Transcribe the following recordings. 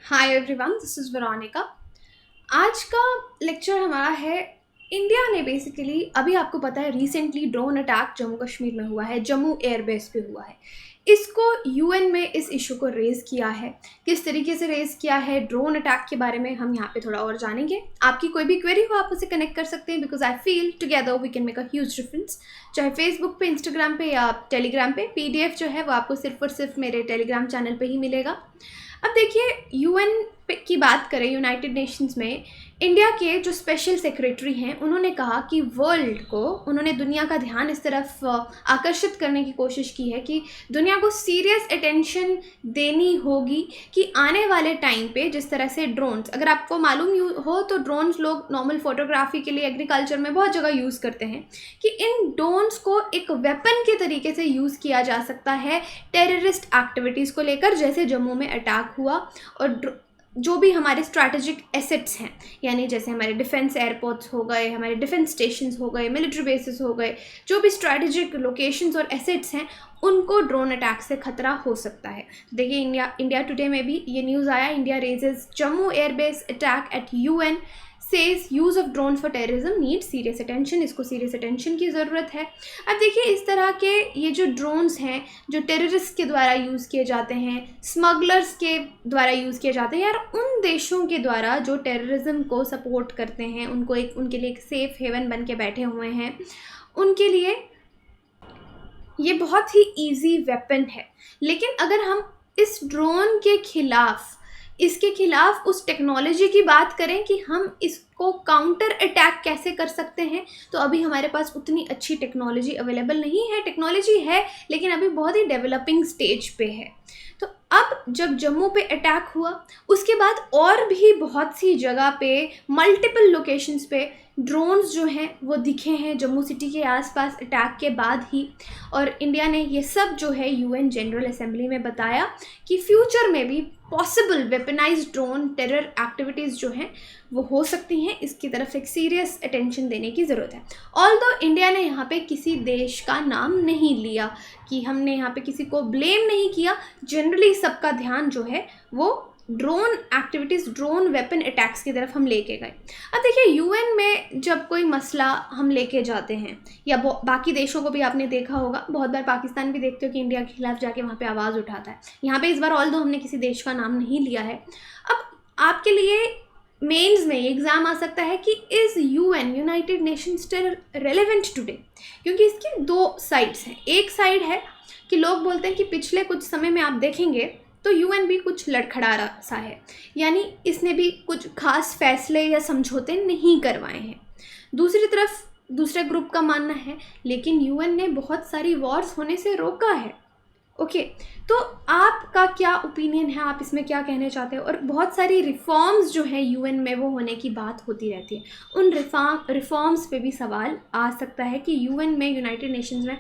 Hi everyone, this is Veronica. आज का lecture हमारा है इंडिया ने बेसिकली अभी आपको पता है recently drone attack Jammu Kashmir में हुआ है, जम्मू एयरबेस पे हुआ है। इसको यूएन में इस इशू को रेज़ किया है। किस तरीके से रेज़ किया है, ड्रोन अटैक के बारे में हम यहाँ पे थोड़ा और जानेंगे। आपकी कोई भी क्वेरी हो आप उसे कनेक्ट कर सकते हैं, because I feel together we can make a huge difference. चाहे फेसबुक पे, इंस्टाग्राम पे या टेलीग्राम पे। पीडीएफ जो है वो आपको सिर्फ और सिर्फ मेरे टेलीग्राम चैनल पे ही मिलेगा। अब देखिए, यूएन की बात करें, यूनाइटेड नेशंस में इंडिया के जो स्पेशल सेक्रेटरी हैं उन्होंने कहा कि वर्ल्ड को, उन्होंने दुनिया का ध्यान इस तरफ आकर्षित करने की कोशिश की है कि दुनिया को सीरियस अटेंशन देनी होगी कि आने वाले टाइम पे जिस तरह से ड्रोन्स, अगर आपको मालूम हो तो ड्रोन्स लोग नॉर्मल फोटोग्राफी के लिए, एग्रीकल्चर में बहुत जगह यूज़ करते हैं, कि इन ड्रोन्स को एक वेपन के तरीके से यूज़ किया जा सकता है टेररिस्ट एक्टिविटीज़ को लेकर, जैसे जम्मू में अटैक हुआ। और जो भी हमारे स्ट्रैटेजिक एसेट्स हैं, यानी जैसे हमारे डिफेंस एयरपोर्ट्स हो गए, हमारे डिफेंस स्टेशंस हो गए, मिलिट्री बेसिस हो गए, जो भी स्ट्रैटेजिक लोकेशंस और एसेट्स हैं, उनको ड्रोन अटैक से खतरा हो सकता है। देखिए, इंडिया टुडे में भी ये न्यूज़ आया, India raises Jammu airbase attack eight UN, says use of drone for terrorism need serious attention. इसको सीरियस अटेंशन की ज़रूरत है। अब देखिए, इस तरह के ये जो ड्रोन्स हैं जो टेररिस्ट के द्वारा यूज़ किए जाते हैं, स्मगलर्स के द्वारा यूज़ किए जाते हैं, यार उन देशों के द्वारा जो टेररिज्म को सपोर्ट करते हैं, उनको उनके लिए एक सेफ हेवन बन के बैठे हुए हैं, उनके लिए ये बहुत ही ईजी वेपन है। लेकिन अगर हम इस ड्रोन के खिलाफ, इसके खिलाफ उस टेक्नोलॉजी की बात करें कि हम इसको काउंटर अटैक कैसे कर सकते हैं, तो अभी हमारे पास उतनी अच्छी टेक्नोलॉजी अवेलेबल नहीं है। टेक्नोलॉजी है लेकिन अभी बहुत ही डेवलपिंग स्टेज पे है। तो अब जब जम्मू पे अटैक हुआ, उसके बाद और भी बहुत सी जगह पे, मल्टीपल लोकेशंस पे ड्रोन्स जो हैं वो दिखे हैं जम्मू सिटी के आसपास अटैक के बाद ही। और इंडिया ने ये सब जो है यूएन जनरल असेंबली में बताया कि फ्यूचर में भी possible weaponised drone terror activities जो हैं वो हो सकती हैं। इसकी तरफ एक सीरियस अटेंशन देने की ज़रूरत है। ऑल्दो इंडिया ने यहाँ पे किसी देश का नाम नहीं लिया, कि हमने यहाँ पे किसी को ब्लेम नहीं किया, जनरली सबका ध्यान जो है वो drone activities, drone weapon attacks की तरफ हम लेके गए। अब देखिए, यूएन में जब कोई मसला हम लेके जाते हैं, या बाकी देशों को भी आपने देखा होगा, बहुत बार पाकिस्तान भी देखते हो कि इंडिया के खिलाफ जाके वहाँ पे आवाज़ उठाता है। यहाँ पे इस बार ऑल्दो हमने किसी देश का नाम नहीं लिया है। अब आपके लिए मेंस में एग्ज़ाम आ सकता है कि is UN, United nation, still relevant today, क्योंकि इसकी दो साइड्स हैं। एक साइड है कि लोग बोलते हैं कि पिछले कुछ समय में आप देखेंगे तो यूएन भी कुछ लड़खड़ा रहा सा है, यानी इसने भी कुछ खास फैसले या समझौते नहीं करवाए हैं। दूसरी तरफ दूसरे ग्रुप का मानना है लेकिन यूएन ने बहुत सारी वॉर्स होने से रोका है। ओके, तो आपका क्या ओपिनियन है, आप इसमें क्या कहना चाहते हो? और बहुत सारी रिफॉर्म्स जो है यूएन में वो होने की बात होती रहती है। उन रिफॉर्म्स पे भी सवाल आ सकता है कि यूएन में, यूनाइटेड नेशंस में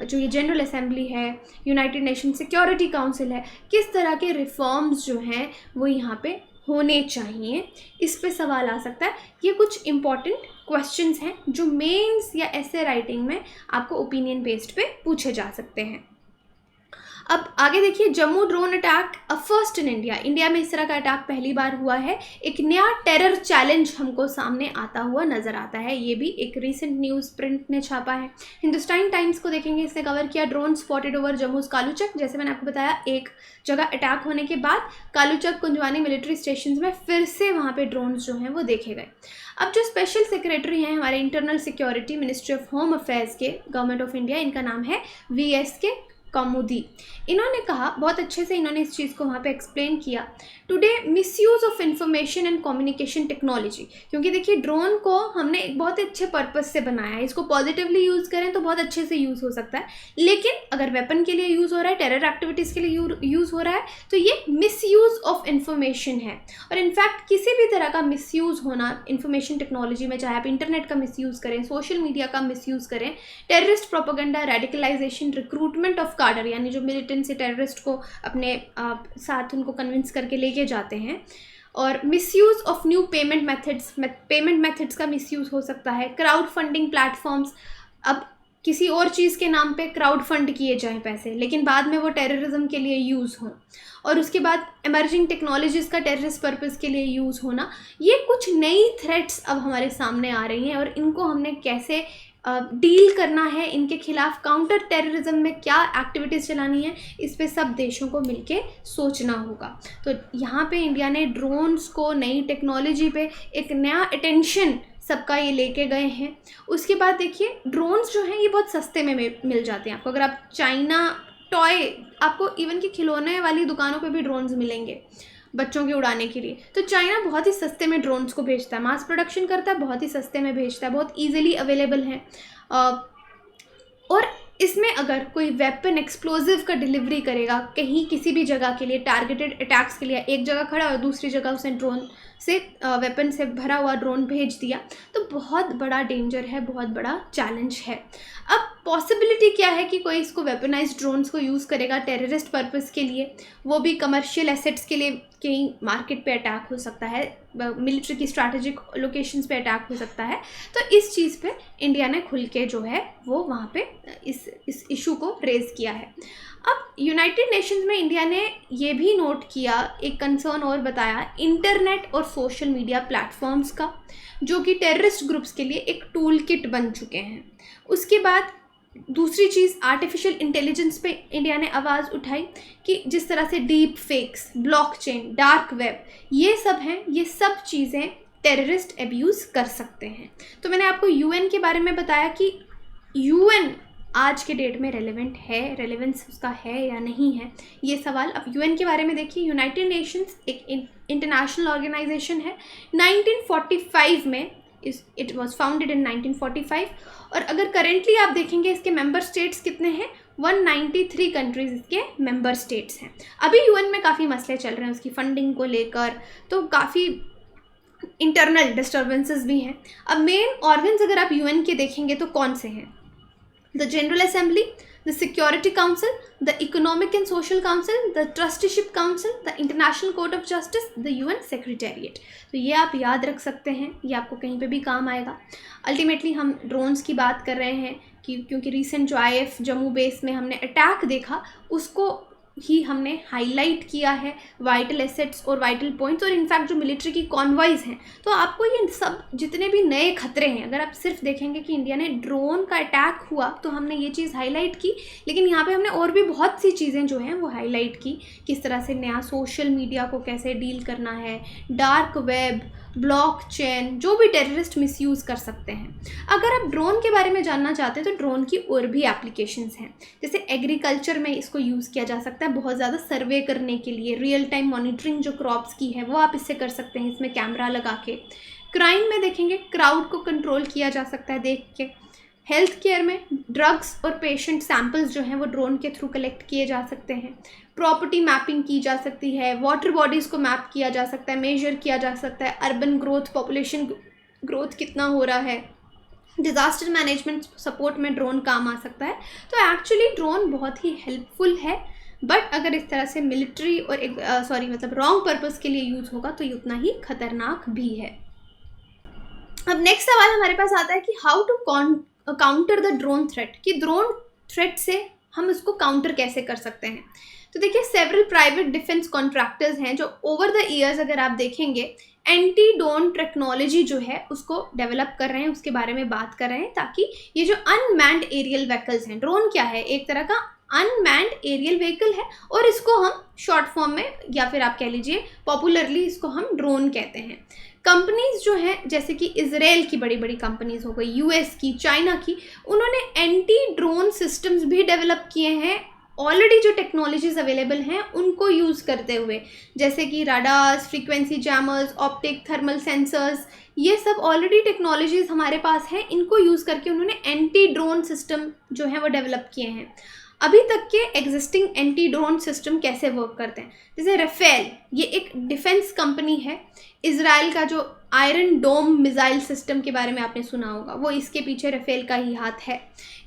जो ये जनरल असेंबली है, यूनाइटेड नेशन सिक्योरिटी काउंसिल है, किस तरह के रिफॉर्म्स जो हैं वो यहाँ पे होने चाहिए, इस पे सवाल आ सकता है। ये कुछ इम्पॉर्टेंट क्वेश्चंस हैं जो मेंस या ऐसे राइटिंग में आपको ओपिनियन बेस्ड पे पूछे जा सकते हैं। अब आगे देखिए, Jammu drone attack a first in India. India में इस तरह का अटैक पहली बार हुआ है। एक नया टेरर चैलेंज हमको सामने आता हुआ नज़र आता है। ये भी एक रीसेंट न्यूज़ प्रिंट ने छापा है। हिंदुस्तान टाइम्स को देखेंगे, इसने कवर किया, ड्रोन स्पॉटेड ओवर जम्मू's कालूचक। जैसे मैंने आपको बताया, एक जगह अटैक होने के बाद कालूचक, कुंजवानी मिलिट्री स्टेशन में फिर से वहाँ पर ड्रोन्स जो हैं वो देखे गए। अब जो स्पेशल सेक्रेटरी हैं हमारे internal security, ministry of home affairs के, गवर्नमेंट ऑफ इंडिया, इनका नाम है VSK कौमुदी। इन्होंने कहा, बहुत अच्छे से इन्होंने इस चीज़ को वहाँ पे एक्सप्लेन किया, today misuse of information and communication technology. क्योंकि देखिए, ड्रोन को हमने एक बहुत अच्छे पर्पस से बनाया है, इसको पॉजिटिवली यूज़ करें तो बहुत अच्छे से यूज़ हो सकता है। लेकिन अगर वेपन के लिए यूज़ हो रहा है, टेरर एक्टिविटीज़ के लिए यूज़ हो रहा है, तो ये मिसयूज़ ऑफ इंफॉर्मेशन है। और इनफैक्ट किसी भी तरह का मिसयूज़ होना इंफॉर्मेशन टेक्नोलॉजी में, चाहे आप इंटरनेट का मिसयूज़ करें, सोशल मीडिया का मिसयूज़ करें, terrorist propaganda, radicalisation, recruitment of cadre, यानी जो मिलिटेंट से टेररिस्ट को अपने साथ उनको कन्विंस करके लेके जाते हैं, और misuse of new payment methods का मिसयूज़ हो सकता है, क्राउड फंडिंग प्लेटफॉर्म्स। अब किसी और चीज़ के नाम पे क्राउड फंड किए जाएं पैसे, लेकिन बाद में वो टेररिज्म के लिए यूज़ हों, और उसके बाद इमर्जिंग टेक्नोलॉजीज़ का टेररिस्ट पर्पस के लिए यूज़ होना, ये कुछ नई थ्रेट्स अब हमारे सामने आ रही हैं और इनको हमने कैसे डील करना है, इनके खिलाफ काउंटर टेररिज्म में क्या एक्टिविटीज़ चलानी है, इस पे सब देशों को मिलके सोचना होगा। तो यहाँ पे इंडिया ने ड्रोन्स को, नई टेक्नोलॉजी पे एक नया अटेंशन सबका ये लेके गए हैं। उसके बाद देखिए ड्रोन्स जो हैं ये बहुत सस्ते में मिल जाते हैं आपको। अगर आप चाइना टॉय, आपको इवन कि खिलौने वाली दुकानों पे भी ड्रोन्स मिलेंगे बच्चों के उड़ाने के लिए। तो चाइना बहुत ही सस्ते में ड्रोन्स को भेजता है, मास प्रोडक्शन करता है, बहुत ही सस्ते में भेजता है, बहुत ईजिली अवेलेबल है। और इसमें अगर कोई वेपन एक्सप्लोजिव का डिलीवरी करेगा कहीं किसी भी जगह के लिए, टारगेटेड अटैक्स के लिए, एक जगह खड़ा और दूसरी जगह उसने ड्रोन से वेपन से भरा हुआ ड्रोन भेज दिया, तो बहुत बड़ा डेंजर है, बहुत बड़ा चैलेंज है। अब पॉसिबिलिटी क्या है कि कोई इसको वेपनाइज्ड ड्रोन्स को यूज़ करेगा टेररिस्ट पर्पस के लिए, वो भी कमर्शियल एसेट्स के लिए, कहीं मार्केट पे अटैक हो सकता है, मिलिट्री की स्ट्रैटेजिक लोकेशंस पे अटैक हो सकता है। तो इस चीज़ पे इंडिया ने खुल के जो है वो वहाँ पे इस इशू को रेज़ किया है। अब यूनाइटेड नेशंस में इंडिया ने ये भी नोट किया, एक कंसर्न और बताया इंटरनेट और सोशल मीडिया प्लेटफॉर्म्स का, जो कि टेररिस्ट ग्रुप्स के लिए एक टूल किट बन चुके हैं। उसके बाद दूसरी चीज़, आर्टिफिशियल इंटेलिजेंस पे इंडिया ने आवाज़ उठाई कि जिस तरह से deep fakes, blockchain, dark web, ये सब हैं, ये सब चीज़ें टेररिस्ट अब्यूज़ कर सकते हैं। तो मैंने आपको यूएन के बारे में बताया कि यूएन आज के डेट में रेलेवेंट है, रेलेवेंस उसका है या नहीं है, ये सवाल। अब यूएन के बारे में देखिए, यूनाइटेड नेशंस एक इंटरनेशनल ऑर्गेनाइजेशन है। 1945 में इट वॉज फाउंडेड इन 1945, और अगर करेंटली आप देखेंगे इसके मेंबर स्टेट्स कितने हैं, 193 कंट्रीज़ इसके मेंबर स्टेट्स हैं। अभी यूएन में काफ़ी मसले चल रहे हैं उसकी फंडिंग को लेकर, तो काफ़ी इंटरनल डिस्टर्बेंसेस भी हैं। अब मेन ऑर्गन्स अगर आप यूएन के देखेंगे तो कौन से हैं, the general assembly, the Security Council, the Economic and Social Council, the Trusteeship Council, the International Court of Justice, the UN Secretariat। तो ये आप याद रख सकते हैं, ये आपको कहीं पे भी काम आएगा। अल्टीमेटली हम ड्रोन्स की बात कर रहे हैं क्योंकि रिसेंट जो IF जम्मू बेस में हमने अटैक देखा, उसको ही हमने हाईलाइट किया है, वाइटल एसेट्स और वाइटल पॉइंट्स, और इनफैक्ट जो मिलिट्री की कॉन्वॉइज़ हैं। तो आपको ये सब जितने भी नए खतरे हैं, अगर आप सिर्फ देखेंगे कि इंडिया ने ड्रोन का अटैक हुआ तो हमने ये चीज़ हाईलाइट की, लेकिन यहाँ पे हमने और भी बहुत सी चीज़ें जो हैं वो हाईलाइट की, किस तरह से नया सोशल मीडिया को कैसे डील करना है, डार्क वेब, ब्लॉकचेन, जो भी टेररिस्ट मिसयूज़ कर सकते हैं। अगर आप ड्रोन के बारे में जानना चाहते हैं तो ड्रोन की और भी एप्लीकेशंस हैं, जैसे एग्रीकल्चर में इसको यूज़ किया जा सकता है बहुत ज़्यादा सर्वे करने के लिए, रियल टाइम मॉनिटरिंग जो क्रॉप्स की है वो आप इससे कर सकते हैं, इसमें कैमरा लगा के। क्राइम में देखेंगे क्राउड को कंट्रोल किया जा सकता है देख के। हेल्थ केयर में ड्रग्स और पेशेंट सैंपल्स जो हैं वो ड्रोन के थ्रू कलेक्ट किए जा सकते हैं। प्रॉपर्टी मैपिंग की जा सकती है, वाटर बॉडीज़ को मैप किया जा सकता है, मेजर किया जा सकता है, अर्बन ग्रोथ, पॉपुलेशन ग्रोथ कितना हो रहा है, डिज़ास्टर मैनेजमेंट सपोर्ट में ड्रोन काम आ सकता है। तो एक्चुअली ड्रोन बहुत ही हेल्पफुल है, बट अगर इस तरह से मिलिट्री और मतलब रॉन्ग पर्पस के लिए यूज़ होगा तो ये उतना ही खतरनाक भी है। अब नेक्स्ट सवाल हमारे पास आता है कि how to counter the drone threat, कि ड्रोन थ्रेट से हम इसको काउंटर कैसे कर सकते हैं। तो देखिए सेवरल प्राइवेट डिफेंस कॉन्ट्रैक्टर्स हैं जो ओवर द ईयर्स अगर आप देखेंगे एंटी ड्रोन टेक्नोलॉजी जो है उसको डेवलप कर रहे हैं, उसके बारे में बात कर रहे हैं, ताकि ये जो अनमैन्ड एरियल व्हीकल्स हैं, ड्रोन क्या है, एक तरह का अनमैन्ड एरियल व्हीकल है, और इसको हम शॉर्ट फॉर्म में या फिर आप कह लीजिए पॉपुलरली इसको हम ड्रोन कहते हैं। कंपनीज जो हैं जैसे कि इजराइल की बड़ी बड़ी कंपनीज हो गई, यूएस की, चाइना की, उन्होंने एंटी ड्रोन सिस्टम्स भी डेवलप किए हैं ऑलरेडी जो टेक्नोलॉजीज अवेलेबल हैं उनको यूज़ करते हुए, जैसे कि radars, frequency jammers, optic thermal sensors, ये सब ऑलरेडी टेक्नोलॉजीज हमारे पास हैं, इनको यूज़ करके उन्होंने एंटी ड्रोन सिस्टम जो है वो डेवलप किए हैं। अभी तक के एग्जिस्टिंग एंटी ड्रोन सिस्टम कैसे वर्क करते हैं, जैसे राफेल, ये एक डिफेंस कंपनी है, इजराइल का जो आयरन डोम मिसाइल सिस्टम के बारे में आपने सुना होगा, वो इसके पीछे राफेल का ही हाथ है।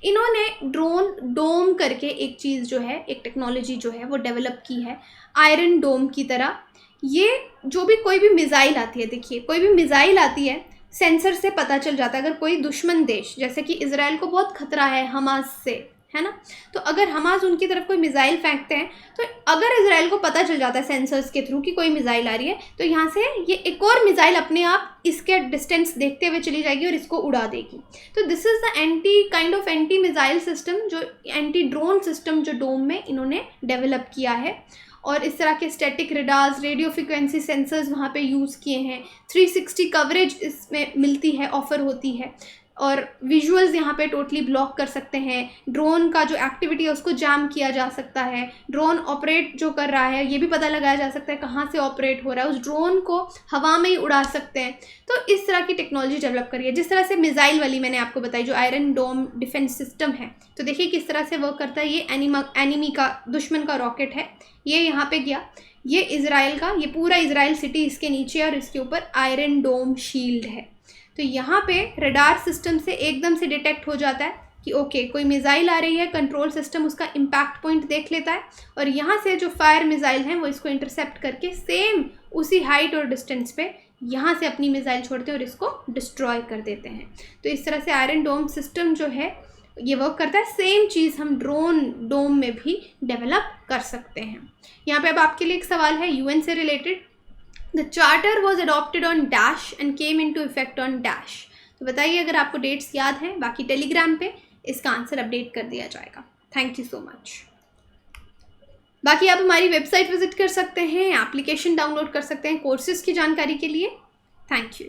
इन्होंने ड्रोन डोम करके एक चीज़ जो है, एक टेक्नोलॉजी जो है वो डेवलप की है आयरन डोम की तरह। ये जो भी कोई भी मिसाइल आती है, देखिए कोई भी मिसाइल आती है सेंसर से पता चल जाता है। अगर कोई दुश्मन देश, जैसे कि इजराइल को बहुत खतरा है हमास से, है ना, तो अगर हमास उनकी तरफ कोई मिसाइल फेंकते हैं तो अगर इजराइल को पता चल जाता है सेंसर्स के थ्रू कि कोई मिसाइल आ रही है, तो यहाँ से ये एक और मिसाइल अपने आप इसके डिस्टेंस देखते हुए चली जाएगी और इसको उड़ा देगी। तो this is the anti missile system, जो एंटी ड्रोन सिस्टम जो डोम में इन्होंने डेवलप किया है। और इस तरह के static radars, radio frequency sensors वहाँ पे यूज़ किए हैं। 360 कवरेज इसमें मिलती है, ऑफ़र होती है, और विजुअल्स यहाँ पे टोटली ब्लॉक कर सकते हैं। ड्रोन का जो एक्टिविटी है उसको जैम किया जा सकता है। ड्रोन ऑपरेट जो कर रहा है ये भी पता लगाया जा सकता है कहाँ से ऑपरेट हो रहा है, उस ड्रोन को हवा में ही उड़ा सकते हैं। तो इस तरह की टेक्नोलॉजी डेवलप करी है। जिस तरह से मिसाइल वाली मैंने आपको बताई जो आयरन डोम डिफेंस सिस्टम है, तो देखिए किस तरह से वर्क करता है। ये एनिमी का, दुश्मन का रॉकेट है, ये यहाँ पे गया, ये इजराइल का, ये पूरा इजराइल सिटी इसके नीचे और इसके ऊपर आयरन डोम शील्ड है। तो यहाँ पे रडार सिस्टम से एकदम से डिटेक्ट हो जाता है कि ओके कोई मिसाइल आ रही है, कंट्रोल सिस्टम उसका इम्पैक्ट पॉइंट देख लेता है और यहाँ से जो फायर मिसाइल हैं वो इसको इंटरसेप्ट करके सेम उसी हाइट और डिस्टेंस पे यहाँ से अपनी मिसाइल छोड़ते हैं और इसको डिस्ट्रॉय कर देते हैं। तो इस तरह से आयरन डोम सिस्टम जो है ये वर्क करता है। सेम चीज़ हम ड्रोन डोम में भी डेवलप कर सकते हैं। यहाँ पे अब आपके लिए एक सवाल है यूएन से related. The charter was adopted on dash and came into effect on dash. तो बताइए अगर आपको डेट्स याद हैं, बाकी टेलीग्राम पे इसका आंसर अपडेट कर दिया जाएगा। Thank you so much. बाकी आप हमारी वेबसाइट विजिट कर सकते हैं, एप्लीकेशन डाउनलोड कर सकते हैं कोर्सेज़ की जानकारी के लिए। Thank you.